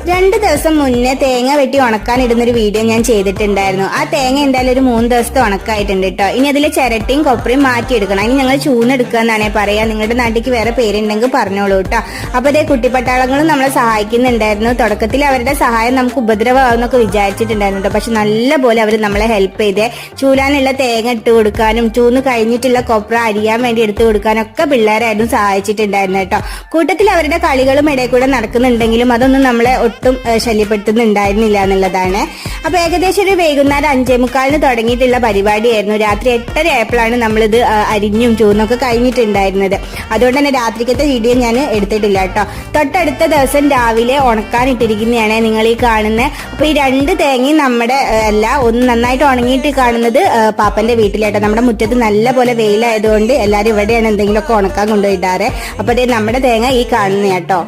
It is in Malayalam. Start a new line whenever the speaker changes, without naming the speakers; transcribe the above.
2 ദിവസം മുന്നേ തേങ്ങ വെട്ടി ഉണക്കാൻ ഇടുന്നൊരു വീഡിയോ ഞാൻ ചെയ്തിട്ടുണ്ടായിരുന്നു. ആ തേങ്ങ എന്തായാലും ഒരു 3 ദിവസത്തെ ഉണക്കായിട്ടുണ്ട് കേട്ടോ. ഇനി അതിൽ ചിരട്ടിയും കൊപ്രയും മാറ്റിയെടുക്കണം. ഇനി ഞങ്ങൾ ചൂന്നെടുക്കുക എന്നാണേ പറയാ. നിങ്ങളുടെ നാട്ടിലേക്ക് വേറെ പേരുണ്ടെങ്കിൽ പറഞ്ഞോളൂ കേട്ടോ. അപ്പൊ അതേ കുട്ടിപ്പട്ടാളങ്ങളും നമ്മളെ സഹായിക്കുന്നുണ്ടായിരുന്നു. തുടക്കത്തിൽ അവരുടെ സഹായം നമുക്ക് ഉപദ്രവമാകുന്നൊക്കെ വിചാരിച്ചിട്ടുണ്ടായിരുന്നു കേട്ടോ. പക്ഷെ നല്ലപോലെ അവർ നമ്മളെ ഹെൽപ്പ് ചെയ്തേ. ചൂലാനുള്ള തേങ്ങ ഇട്ട് കൊടുക്കാനും ചൂന്ന് കഴിഞ്ഞിട്ടുള്ള കൊപ്ര അരിയാൻ വേണ്ടി എടുത്തു കൊടുക്കാനും ഒക്കെ പിള്ളേരായിരുന്നു സഹായിച്ചിട്ടുണ്ടായിരുന്നു കേട്ടോ. കൂട്ടത്തിൽ അവരുടെ കളികളും ഇടയിൽ കൂടെ നടക്കുന്നുണ്ടെങ്കിലും അതൊന്നും നമ്മളെ ഒട്ടും ശല്യപ്പെടുത്തുന്നുണ്ടായിരുന്നില്ല എന്നുള്ളതാണ്. അപ്പൊ ഏകദേശം ഒരു വൈകുന്നേരം 5:45 തുടങ്ങിയിട്ടുള്ള പരിപാടിയായിരുന്നു. രാത്രി 8:30 ആയപ്പോഴാണ് നമ്മളിത് അരിഞ്ഞും ചൂന്നൊക്കെ കഴിഞ്ഞിട്ടുണ്ടായിരുന്നത്. അതുകൊണ്ട് തന്നെ രാത്രിക്കത്തെ വീഡിയോ ഞാൻ എടുത്തിട്ടില്ല കേട്ടോ. തൊട്ടടുത്ത ദിവസം രാവിലെ ഉണക്കാനിട്ടിരിക്കുന്നതാണ് നിങ്ങൾ ഈ കാണുന്നത്. അപ്പൊ ഈ 2 തേങ്ങയും നമ്മുടെ ഒന്ന് നന്നായിട്ട് ഉണങ്ങിയിട്ട് കാണുന്നത് പാപ്പന്റെ വീട്ടിലാട്ടോ. നമ്മുടെ മുറ്റത്ത് നല്ല പോലെ വെയിലായതുകൊണ്ട് എല്ലാവരും ഇവിടെയാണ് എന്തെങ്കിലുമൊക്കെ ഉണക്കാൻ കൊണ്ടുപോയിട്ടാറ്. അപ്പൊ അതേ നമ്മുടെ തേങ്ങ ഈ കാണുന്ന കേട്ടോ.